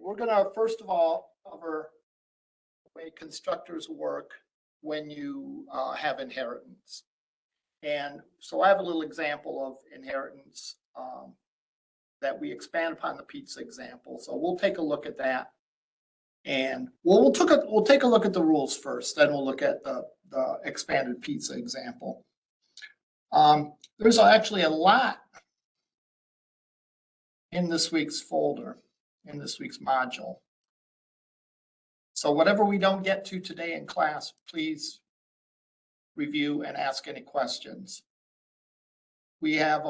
we're going to first of all cover the way constructors work when you have inheritance. And so I have a little example of inheritance that we expand upon the pizza example. So we'll take a look at that. And we'll take a look at the rules first, then we'll look at the expanded pizza example. There's actually a lot in this week's folder, in this week's module. So whatever we don't get to today in class, please review and ask any questions. We have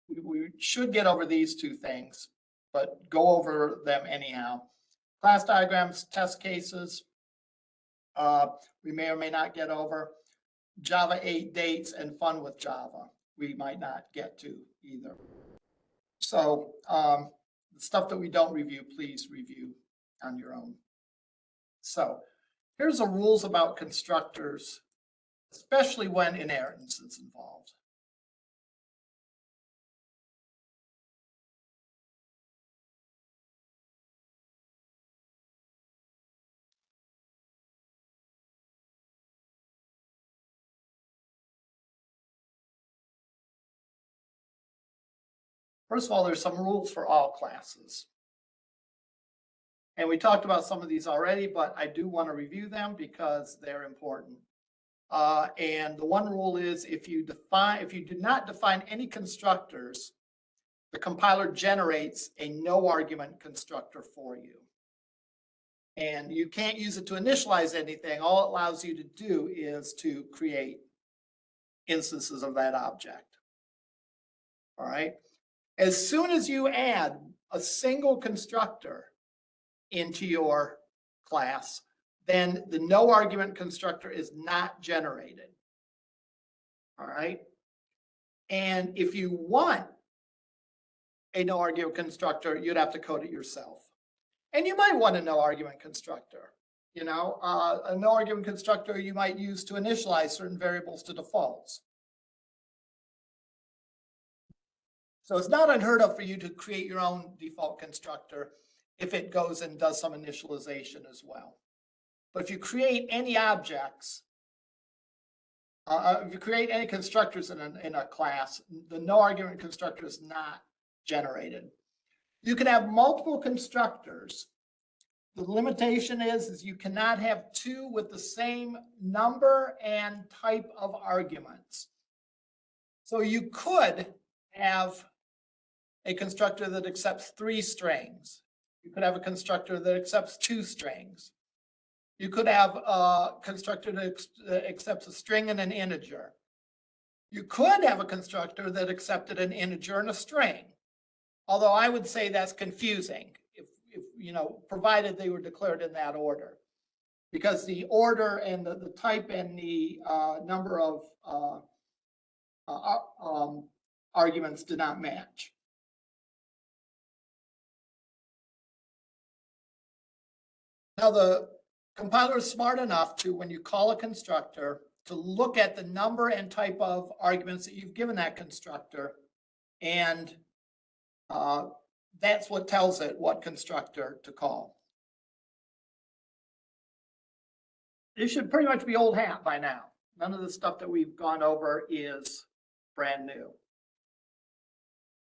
we should get over these two things, but go over them anyhow. Class diagrams, test cases, we may or may not get over. Java 8 dates and fun with Java, we might not get to either. So the stuff that we don't review, please review on your own. So here's the rules about constructors, especially when inheritance is involved. First of all, there's some rules for all classes. And we talked about some of these already, but I do want to review them because they're important. And the one rule is if you do not define any constructors, the compiler generates a no argument constructor for you. And you can't use it to initialize anything. All it allows you to do is to create instances of that object. All right. As soon as you add a single constructor into your class, then the no argument constructor is not generated. All right. And if you want a no argument constructor, you'd have to code it yourself. And you might want a no argument constructor. You know, a no argument constructor you might use to initialize certain variables to defaults. So it's not unheard of for you to create your own default constructor if it goes and does some initialization as well. But if you create any objects, if you create any constructors in a class, the no argument constructor is not generated. You can have multiple constructors. The limitation is you cannot have two with the same number and type of arguments. So you could have a constructor that accepts 3 strings. You could have a constructor that accepts 2 strings. You could have a constructor that accepts a string and an integer. You could have a constructor that accepted an integer and a string. Although I would say that's confusing, if you know, provided they were declared in that order, because the order and the type and the number of arguments do not match. Now the compiler is smart enough to, when you call a constructor, to look at the number and type of arguments that you've given that constructor, and that's what tells it what constructor to call. This should pretty much be old hat by now. None of the stuff that we've gone over is brand new.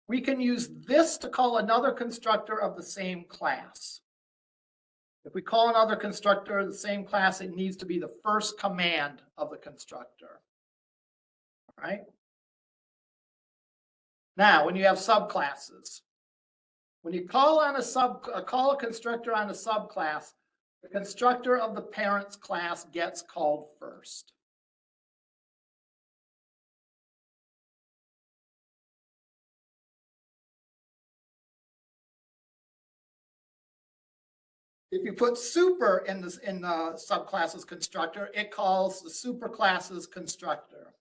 We can use this to call another constructor of the same class. If we call another constructor of the same class, it needs to be the first command of the constructor. All right. Now, when you have subclasses, when you call on call a constructor on a subclass, the constructor of the parent's class gets called first. If you put super in the subclass's constructor, it calls the superclass's constructor.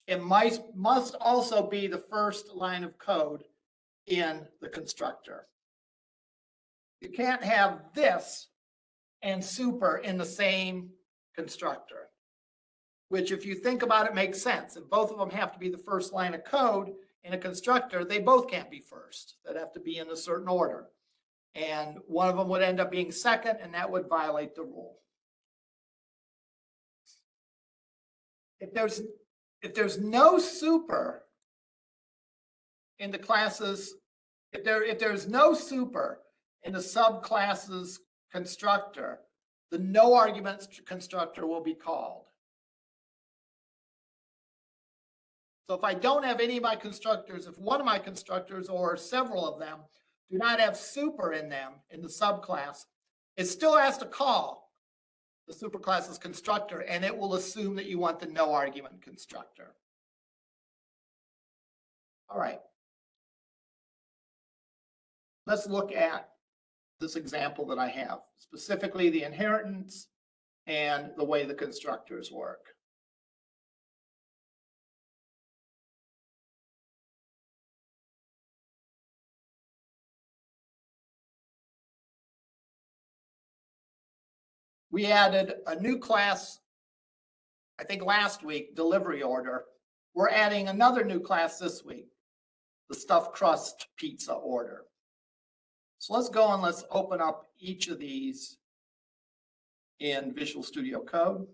It must also be the first line of code in the constructor. You can't have this and super in the same constructor, which, if you think about it, makes sense. If both of them have to be the first line of code in a constructor, they both can't be first. They'd have to be in a certain order. And one of them would end up being second, and that would violate the rule. If there's no super in the classes, if there's no super in the subclasses constructor, the no arguments constructor will be called. So if I don't have any of my constructors, if one of my constructors or several of them do not have super in them in the subclass, it still has to call the superclass's constructor, and it will assume that you want the no argument constructor. All right. Let's look at this example that I have, specifically the inheritance and the way the constructors work. We added a new class, I think last week, delivery order. We're adding another new class this week, the stuffed crust pizza order. So let's go and let's open up each of these in Visual Studio Code.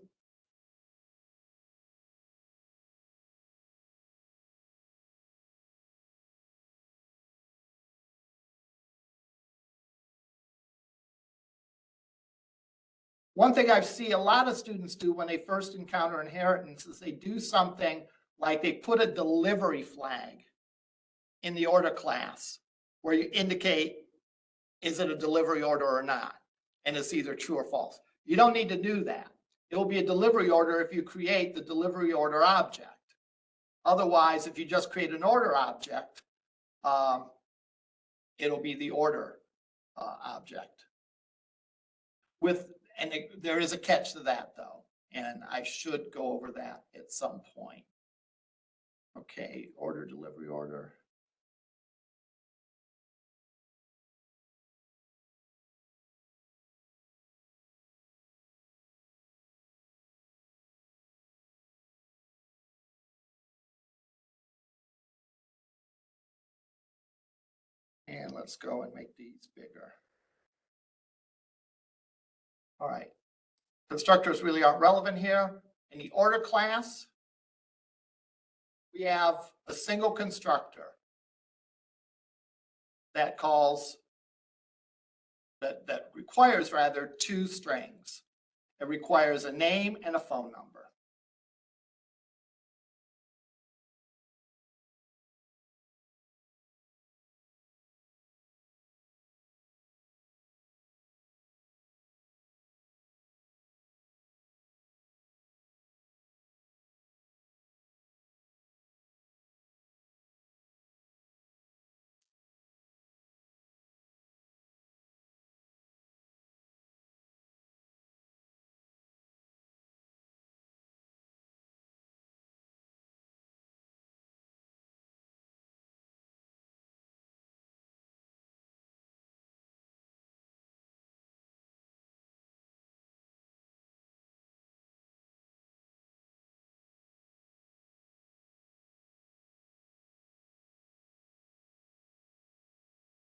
One thing I see a lot of students do when they first encounter inheritance is they do something like they put a delivery flag in the order class where you indicate, is it a delivery order or not? And it's either true or false. You don't need to do that. It will be a delivery order if you create the delivery order object. Otherwise, if you just create an order object, it'll be the order object. There is a catch to that though, and I should go over that at some point. Okay, order, delivery order. And let's go and make these bigger. All right. Constructors really aren't relevant here. In the order class, we have a single constructor that requires rather two strings. It requires a name and a phone number.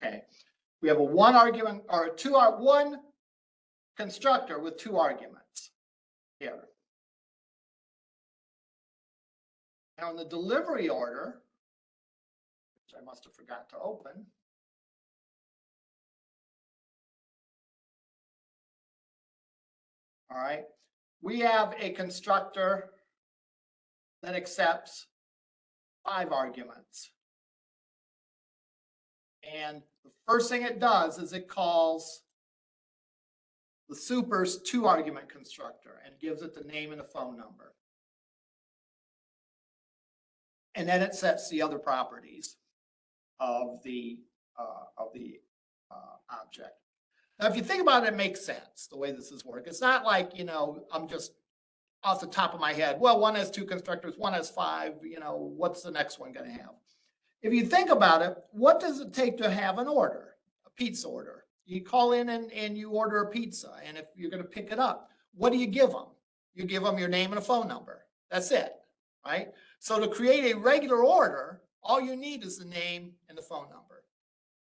Okay, we have a one constructor with two arguments here. Now in the delivery order, which I must have forgot to open, all right, we have a constructor that accepts 5 arguments. And the first thing it does is it calls the super's 2 argument constructor and gives it the name and the phone number. And then it sets the other properties of the object. Now, if you think about it, it makes sense the way this is working. It's not like, you know, I'm just off the top of my head, well, one has 2 constructors, one has 5, you know, what's the next one going to have? If you think about it, what does it take to have an order, a pizza order? You call in and you order a pizza, and if you're going to pick it up, what do you give them? You give them your name and a phone number. That's it, right? So to create a regular order, all you need is the name and the phone number.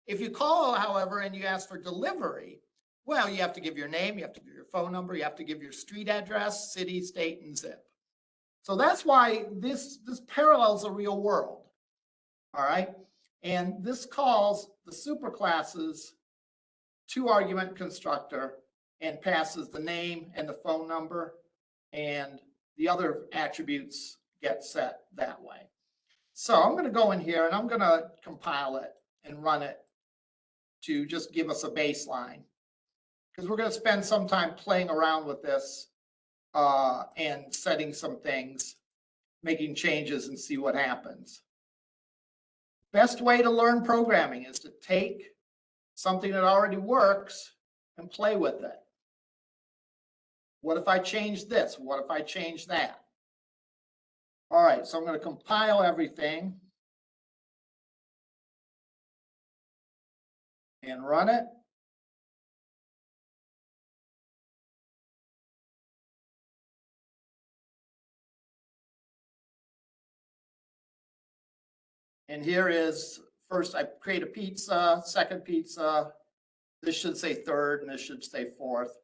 If you call, however, and you ask for delivery, well, you have to give your name, you have to give your phone number, you have to give your street address, city, state, and zip. So that's why this parallels the real world. All right. And this calls the superclasses to argument constructor and passes the name and the phone number, and the other attributes get set that way. So I'm going to go in here and I'm going to compile it and run it to just give us a baseline, because we're going to spend some time playing around with this and setting some things, making changes, and see what happens. Best way to learn programming is to take something that already works and play with it. What if I change this? What if I change that? All right, so I'm going to compile everything and run it. And here is, first I create a pizza, second pizza. This should say third and this should say fourth.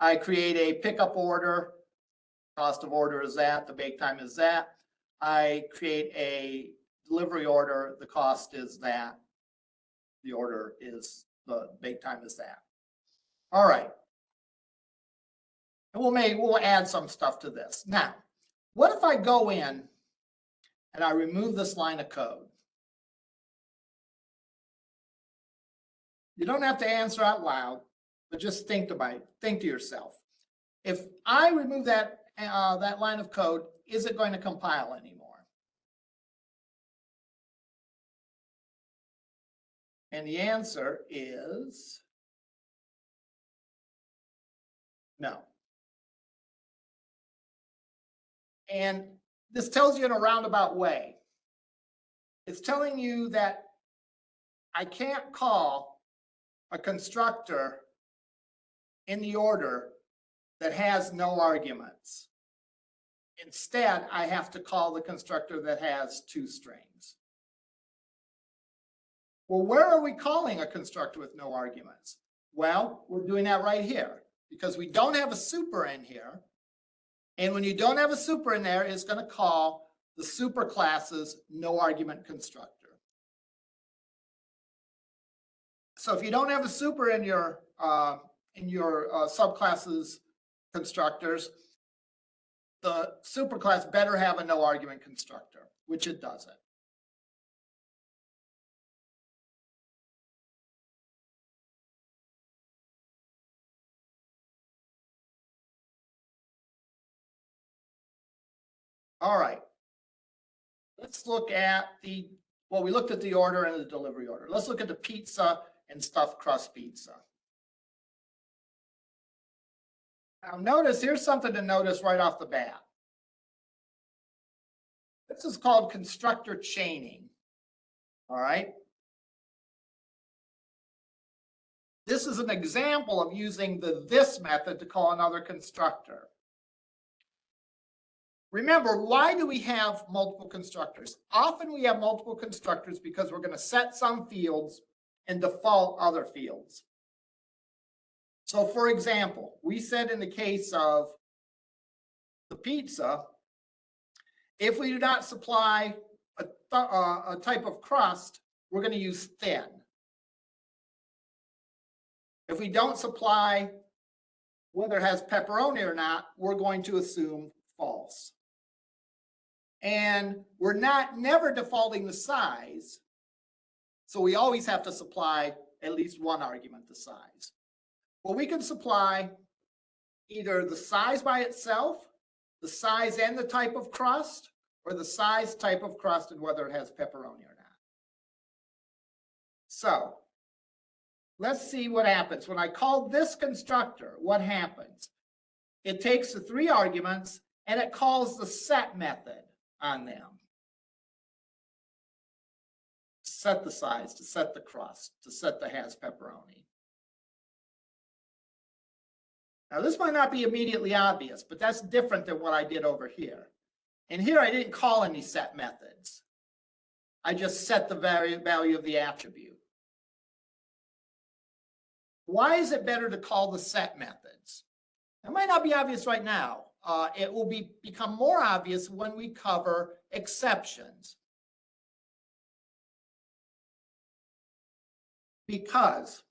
I create a pickup order. Cost of order is that, the bake time is that. I create a delivery order, the cost is that. The order is, the bake time is that. All right. And we'll add some stuff to this. Now, what if I go in and I remove this line of code? You don't have to answer out loud, but just think to yourself. If I remove that line of code, is it going to compile anymore? And the answer is no. And this tells you in a roundabout way. It's telling you that I can't call a constructor in the order that has no arguments. Instead, I have to call the constructor that has two strings. Well, where are we calling a constructor with no arguments? Well, we're doing that right here because we don't have a super in here. And when you don't have a super in there, it's going to call the superclass's no argument constructor. So if you don't have a super in your subclasses constructors, the superclass better have a no argument constructor, which it doesn't. All right. Let's look at we looked at the order and the delivery order. Let's look at the pizza and stuffed crust pizza. Now notice, here's something to notice right off the bat. This is called constructor chaining. All right. This is an example of using the this method to call another constructor. Remember, why do we have multiple constructors? Often we have multiple constructors because we're going to set some fields and default other fields. So for example, we said in the case of the pizza, if we do not supply a type of crust, we're going to use thin. If we don't supply whether it has pepperoni or not, we're going to assume false. And we're never defaulting the size, so we always have to supply at least one argument, the size. Well, we can supply either the size by itself, the size and the type of crust, or the size, type of crust, and whether it has pepperoni or not. So let's see what happens. When I call this constructor, what happens? It takes the three arguments and it calls the set method on them. Set the size, to set the crust, to set the has pepperoni. Now this might not be immediately obvious, but that's different than what I did over here. And here I didn't call any set methods. I just set the value of the attribute. Why is it better to call the set methods? It might not be obvious right now. It will become more obvious when we cover exceptions. Because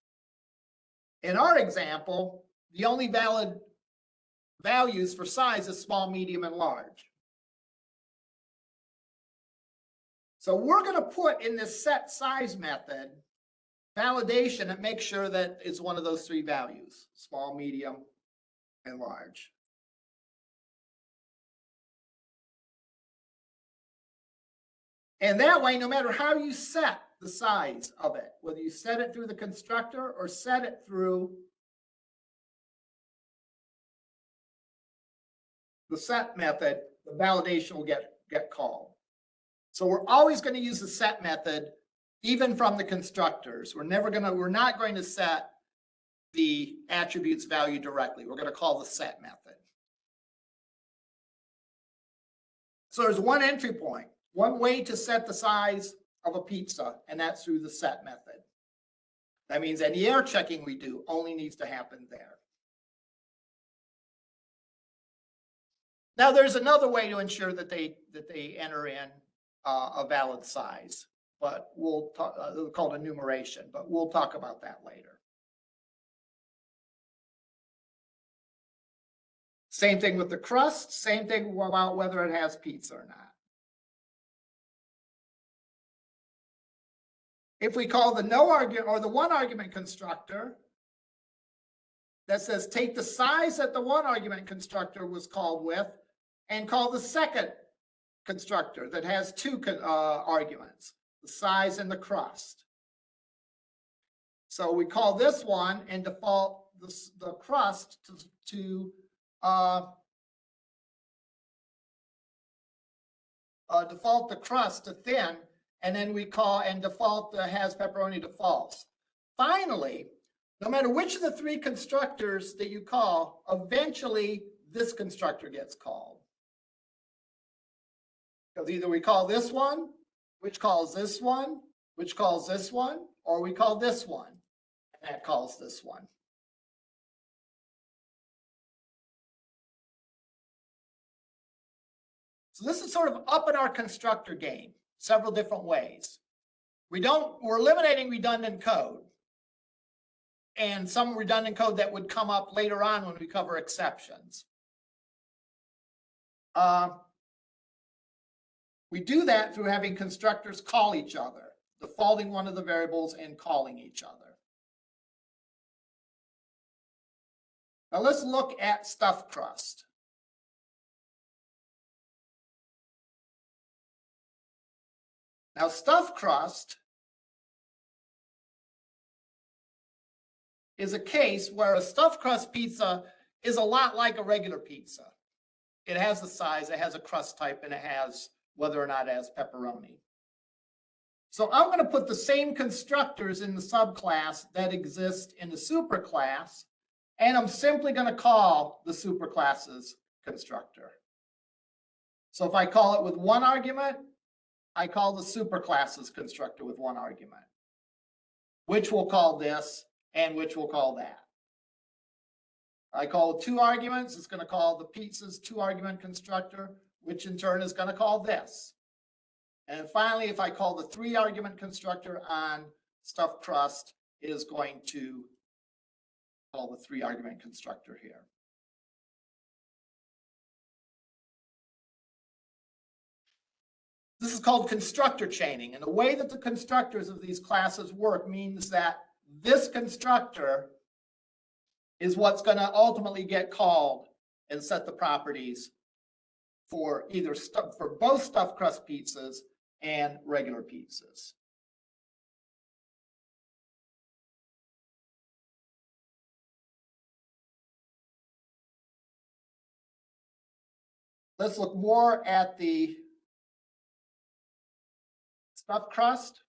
in our example, the only valid values for size is small, medium, and large. So we're going to put in this set size method validation that makes sure that it's one of those three values, small, medium, and large. And that way, no matter how you set the size of it, whether you set it through the constructor or set it through the set method, the validation will get called. So we're always going to use the set method, even from the constructors. We're not going to set the attributes value directly. We're going to call the set method. So there's one entry point, one way to set the size of a pizza, and that's through the set method. That means any error checking we do only needs to happen there. Now there's another way to ensure that they enter in a valid size, but we'll talk, called enumeration, but we'll talk about that later. Same thing with the crust, same thing about whether it has pizza or not. If we call the no argument or the one argument constructor that says take the size that the one argument constructor was called with and call the second constructor that has two arguments, the size and the crust. So we call this one and default the crust to default the crust to thin, and then we call and default the has pepperoni to false. Finally, no matter which of the three constructors that you call, eventually this constructor gets called. Because either we call this one, which calls this one, which calls this one, or we call this one, and that calls this one. So this is sort of upping our constructor game several different ways. We're eliminating redundant code and some redundant code that would come up later on when we cover exceptions. We do that through having constructors call each other, defaulting one of the variables and calling each other. Now let's look at stuffed crust. Now, stuffed crust is a case where a stuffed crust pizza is a lot like a regular pizza. It has the size, it has a crust type, and it has whether or not it has pepperoni. So I'm going to put the same constructors in the subclass that exist in the superclass, and I'm simply going to call the superclass's constructor. So if I call it with one argument, I call the superclass's constructor with one argument, which will call this and which will call that. I call two arguments, it's going to call the pizza's two argument constructor, which in turn is going to call this. And finally, if I call the three argument constructor on stuffed crust, it is going to call the three argument constructor here. This is called constructor chaining, and the way that the constructors of these classes work means that this constructor is what's going to ultimately get called and set the properties for either for both stuffed crust pizzas and regular pizzas. Let's look more at the stuffed crust.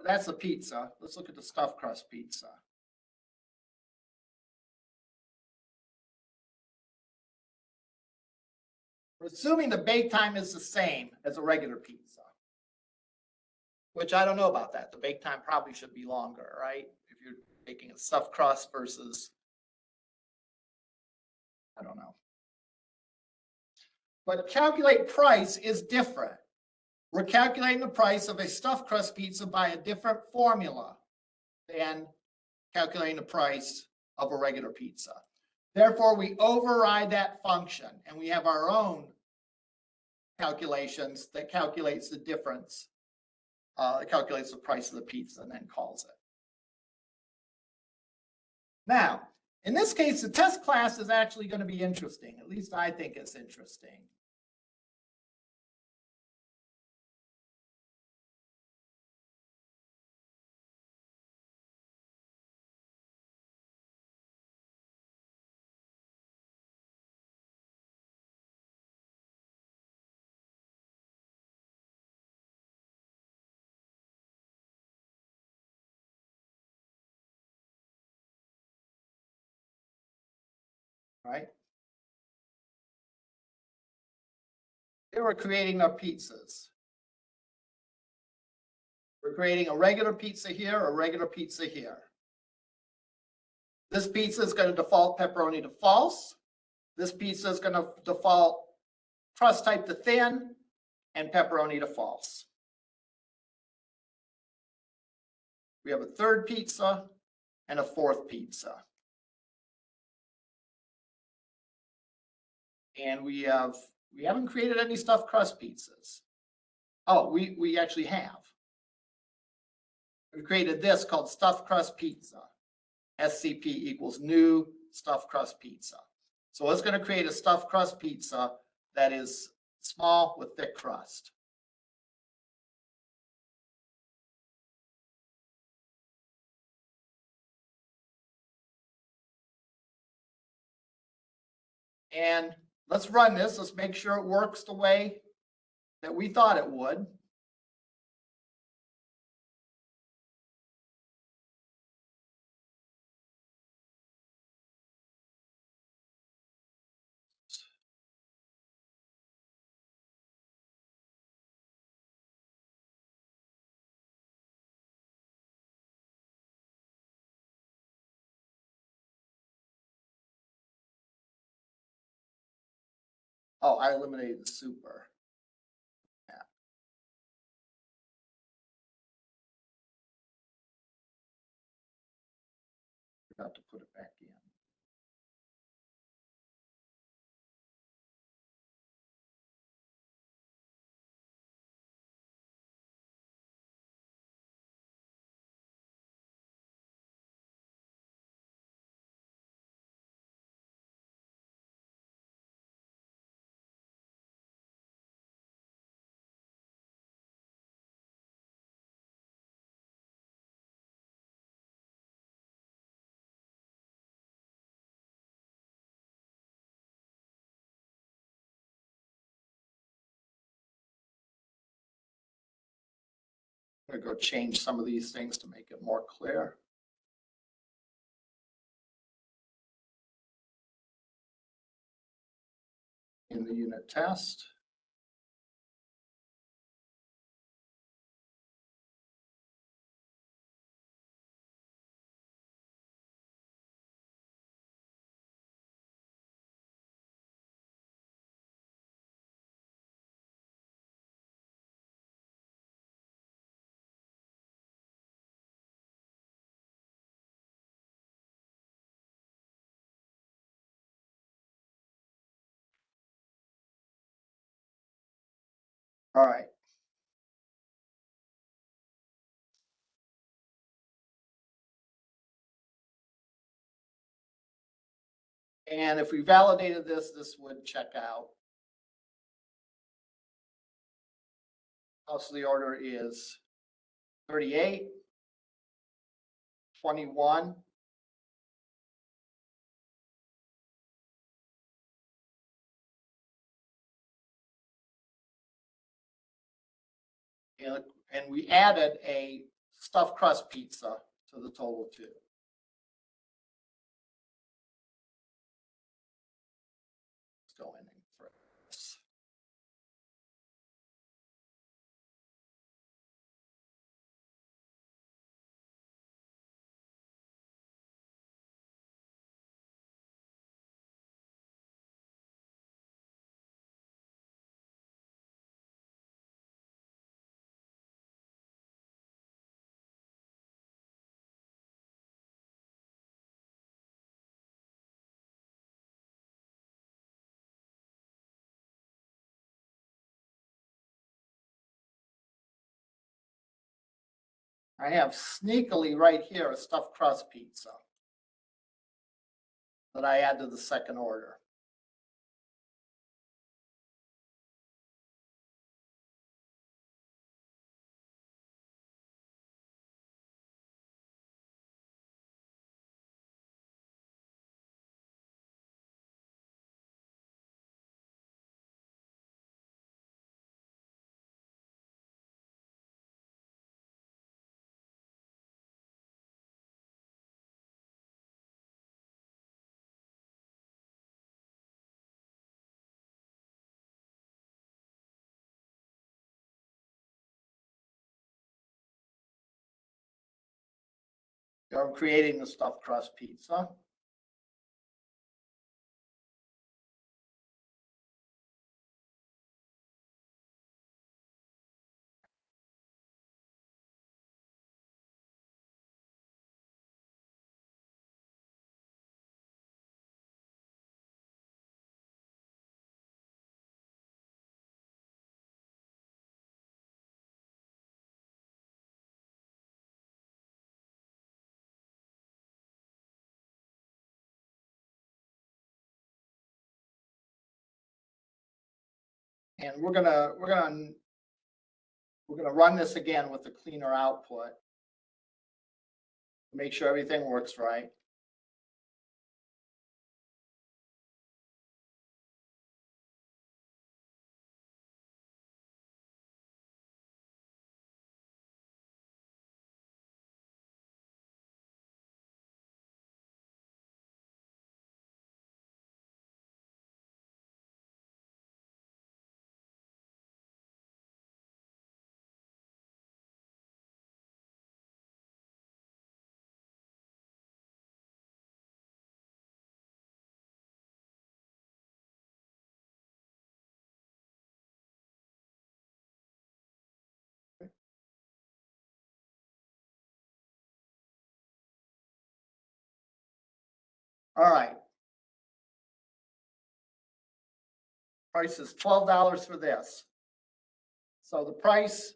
That's a pizza. Let's look at the stuffed crust pizza. We're assuming the bake time is the same as a regular pizza, which I don't know about that. The bake time probably should be longer, right? If you're taking a stuffed crust versus, I don't know. But calculate price is different. We're calculating the price of a stuffed crust pizza by a different formula than calculating the price of a regular pizza. Therefore, we override that function and we have our own calculations that calculates the difference. It calculates the price of the pizza and then calls it. Now, in this case, the test class is actually going to be interesting. At least I think it's interesting. Right? Here we're creating our pizzas. We're creating a regular pizza here, a regular pizza here. This pizza is going to default pepperoni to false. This pizza is going to default crust type to thin and pepperoni to false. We have a third pizza and a fourth pizza. And we haven't created any stuffed crust pizzas. Oh, we actually have. We've created this called stuffed crust pizza. SCP equals new stuffed crust pizza. So it's going to create a stuffed crust pizza that is small with thick crust. And let's run this. Let's make sure it works the way that we thought it would. Oh, I eliminated the super. Yeah. Forgot to put it back in. I'm going to go change some of these things to make it more clear. In the unit test. All right. And if we validated this, this would check out. Also, the order is 38, 21, and we added a stuffed crust pizza to the total too. Let's go in and throw this. I have sneakily right here a stuffed crust pizza that I add to the second order. I'm creating the stuffed crust pizza. And we're gonna run this again with the cleaner output. Make sure everything works right. All right. Price is $12 for this. So the price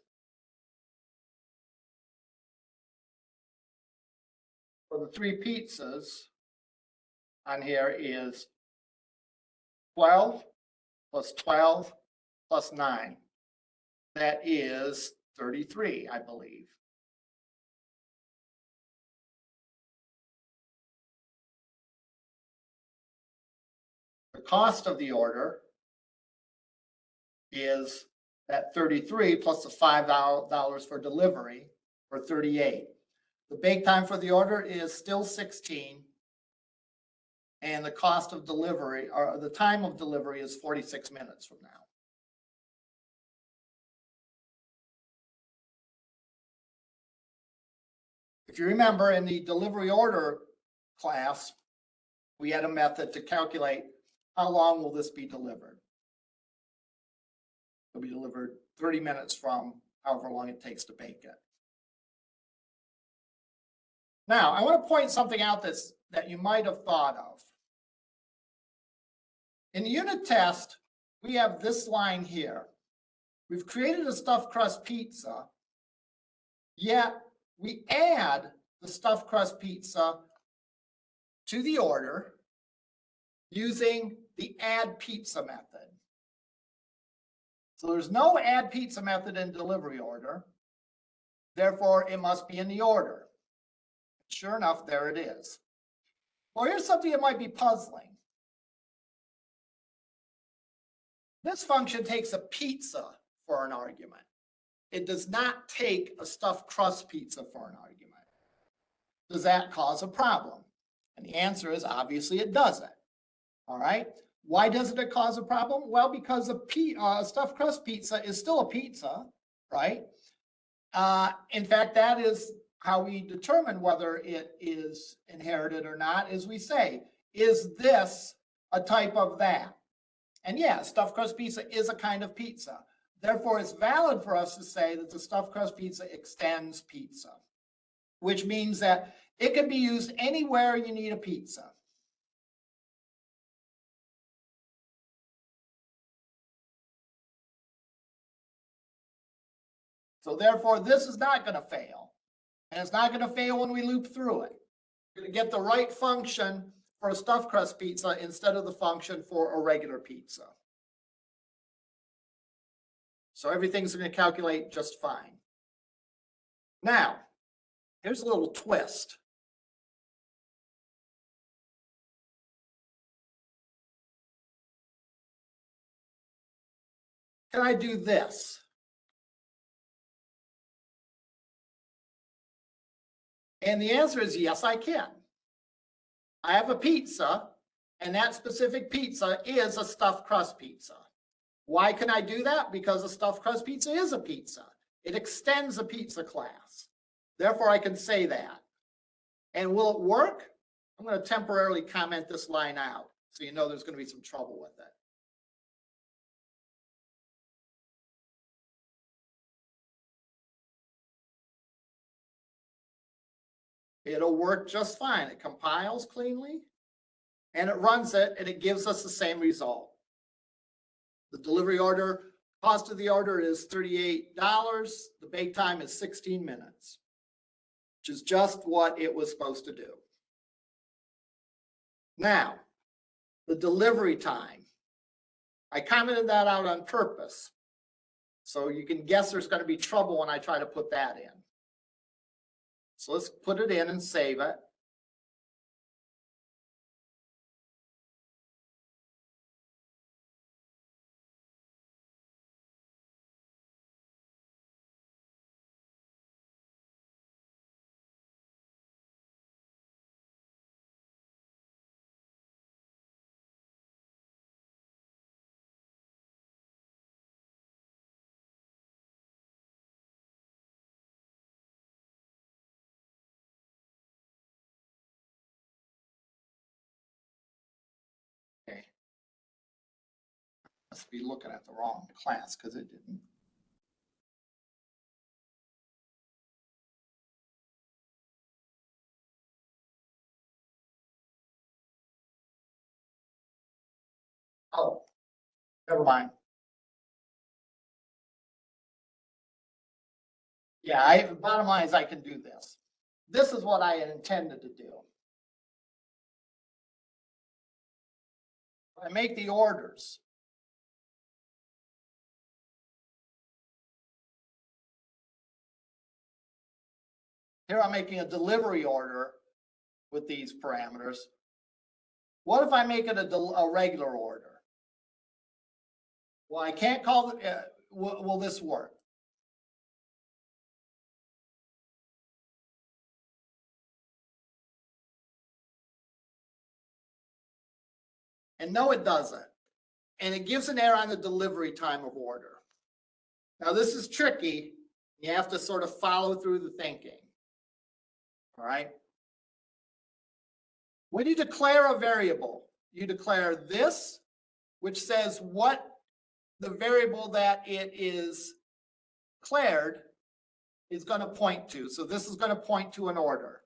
for the 3 pizzas on here is 12 plus 12 plus 9. That is 33, I believe. The cost of the order is that 33 plus the $5 for delivery for 38. The bake time for the order is still 16. And the cost of delivery, or the time of delivery, is 46 minutes from now. If you remember in the delivery order class, we had a method to calculate how long will this be delivered. It'll be delivered 30 minutes from however long it takes to bake it. Now, I want to point something out that you might have thought of. In the unit test, we have this line here. We've created a stuffed crust pizza, yet we add the stuffed crust pizza to the order using the add pizza method. So there's no add pizza method in delivery order. Therefore, it must be in the order. Sure enough, there it is. Well, here's something that might be puzzling. This function takes a pizza for an argument. It does not take a stuffed crust pizza for an argument. Does that cause a problem? And the answer is obviously it doesn't. All right. Why doesn't it cause a problem? Well, because a stuffed crust pizza is still a pizza, right? In fact, that is how we determine whether it is inherited or not, is we say, is this a type of that? And yeah, stuffed crust pizza is a kind of pizza. Therefore, it's valid for us to say that the stuffed crust pizza extends pizza, which means that it can be used anywhere you need a pizza. So therefore, this is not going to fail. And it's not gonna fail when we loop through it. We're gonna get the right function for a stuffed crust pizza instead of the function for a regular pizza. So everything's gonna calculate just fine. Now, here's a little twist. Can I do this? And the answer is yes, I can. I have a pizza, and that specific pizza is a stuffed crust pizza. Why can I do that? Because a stuffed crust pizza is a pizza. It extends a pizza class. Therefore, I can say that. And will it work? I'm going to temporarily comment this line out so you know there's going to be some trouble with it. It'll work just fine. It compiles cleanly and it runs it and it gives us the same result. The delivery order, cost of the order is $38. The bake time is 16 minutes, which is just what it was supposed to do. Now, the delivery time. I commented that out on purpose. So you can guess there's going to be trouble when I try to put that in. So let's put it in and save it. Okay. Must be looking at the wrong class because it didn't. Oh, never mind. Yeah, bottom line is I can do this. This is what I had intended to do. I make the orders. Here I'm making a delivery order with these parameters. What if I make it a regular order? Well, I can't call it, will this work? And no, it doesn't. And it gives an error on the delivery time of order. Now, this is tricky. You have to sort of follow through the thinking. All right. When you declare a variable, you declare this, which says what the variable that it is declared is going to point to. So this is going to point to an order.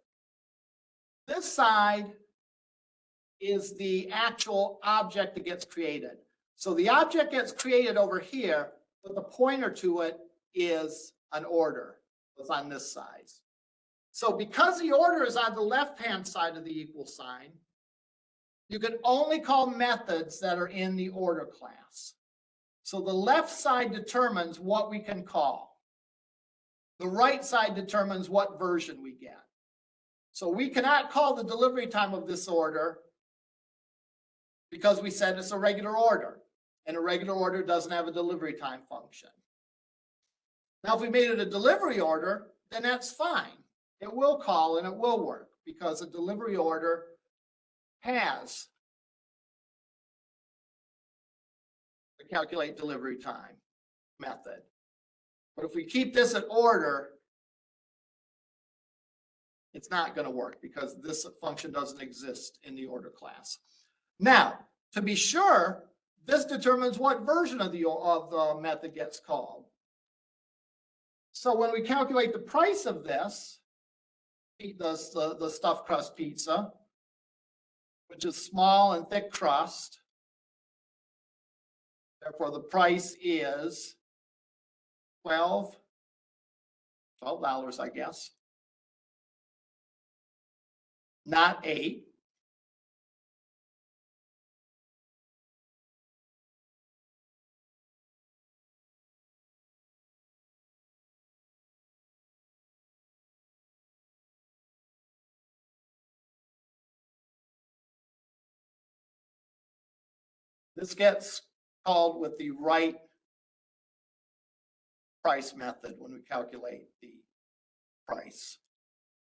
This side is the actual object that gets created. So the object gets created over here, but the pointer to it is an order. It's on this side. So because the order is on the left-hand side of the equal sign, you can only call methods that are in the order class. So the left side determines what we can call. The right side determines what version we get. So we cannot call the delivery time of this order because we said it's a regular order, and a regular order doesn't have a delivery time function. Now, if we made it a delivery order, then that's fine. It will call and it will work because a delivery order has the calculate delivery time method. But if we keep this at order, it's not going to work because this function doesn't exist in the order class. Now, to be sure, this determines what version of the method gets called. So when we calculate the price of this, the stuffed crust pizza, which is small and thick crust, therefore the price is $12, I guess. not 8. This gets called with the right price method when we calculate the price.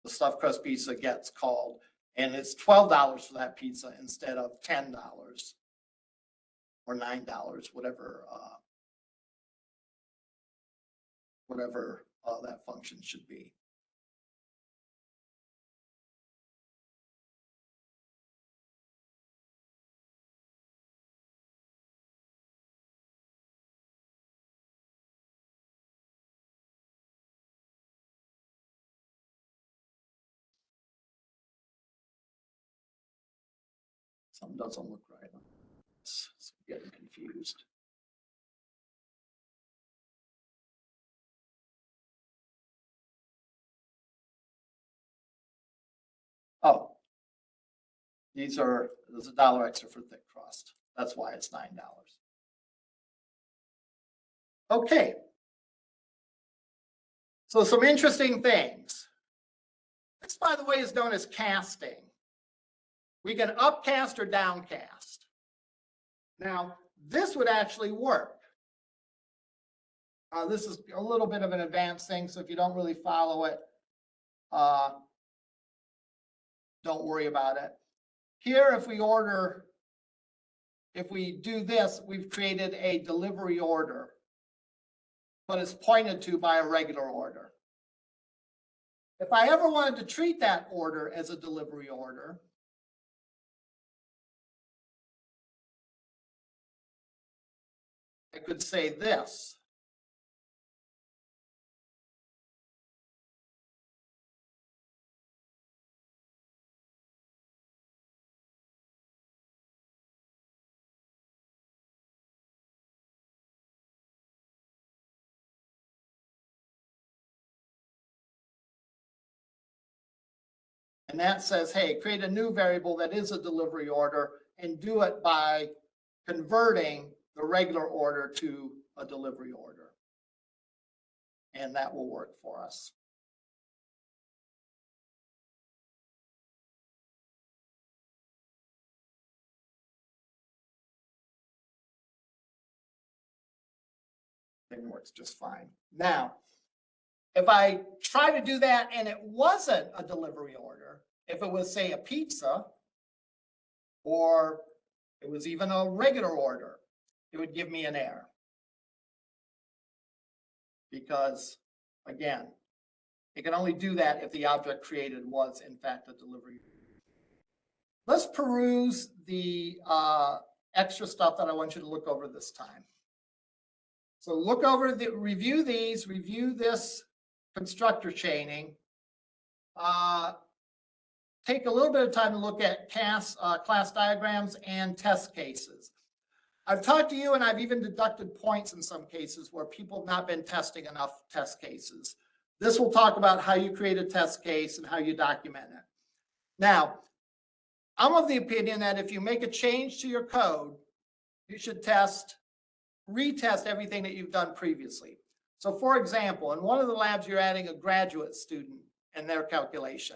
The stuffed crust pizza gets called, and it's $12 for that pizza instead of $10 or $9, whatever that function should be. Something doesn't look right. It's getting confused. Oh, there's $1 extra for thick crust. That's why it's $9. Okay. So some interesting things. This, by the way, is known as casting. We can upcast or downcast. Now, this would actually work. This is a little bit of an advanced thing, so if you don't really follow it, don't worry about it. Here, if we do this, we've created a delivery order, but it's pointed to by a regular order. If I ever wanted to treat that order as a delivery order, I could say this. And that says, hey, create a new variable that is a delivery order and do it by converting the regular order to a delivery order. And that will work for us. Thing works just fine. Now, if I try to do that and it wasn't a delivery order, if it was, say, a pizza, or it was even a regular order, it would give me an error. Because, again, it can only do that if the object created was, in fact, a delivery. Let's peruse the extra stuff that I want you to look over this time. So look over, review this constructor chaining. Take a little bit of time to look at class diagrams and test cases. I've talked to you and I've even deducted points in some cases where people have not been testing enough test cases. This will talk about how you create a test case and how you document it. Now, I'm of the opinion that if you make a change to your code, you should retest everything that you've done previously. So for example, in one of the labs, you're adding a graduate student and their calculation.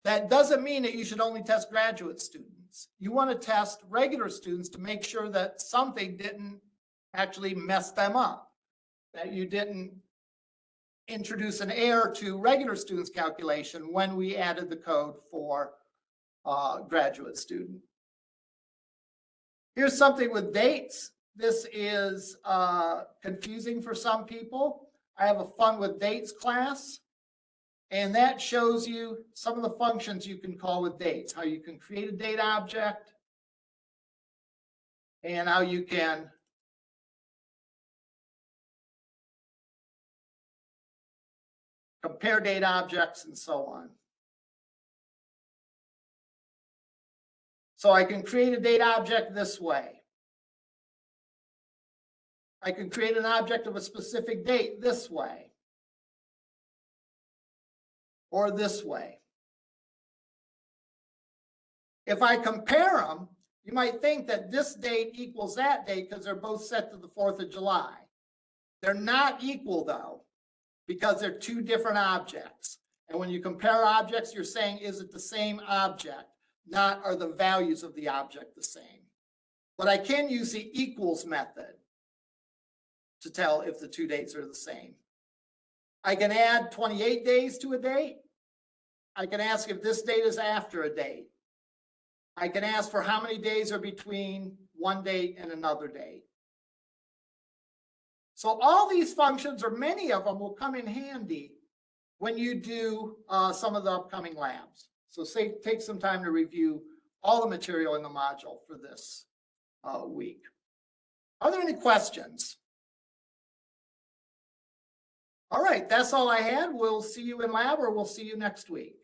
That doesn't mean that you should only test graduate students. You want to test regular students to make sure that something didn't actually mess them up, that you didn't introduce an error to regular students' calculation when we added the code for graduate student. Here's something with dates. This is confusing for some people. I have a fun with dates class, and that shows you some of the functions you can call with dates, how you can create a date object, and how you can compare date objects and so on. So I can create a date object this way. I can create an object of a specific date this way, or this way. If I compare them, you might think that this date equals that date because they're both set to the 4th of July. They're not equal though, because they're two different objects. And when you compare objects, you're saying, is it the same object? Not are the values of the object the same. But I can use the equals method to tell if the two dates are the same. I can add 28 days to a date. I can ask if this date is after a date. I can ask for how many days are between one date and another date. So all these functions, or many of them, will come in handy when you do some of the upcoming labs. So take some time to review all the material in the module for this week. Are there any questions? All right, that's all I had. We'll see you in lab, or we'll see you next week.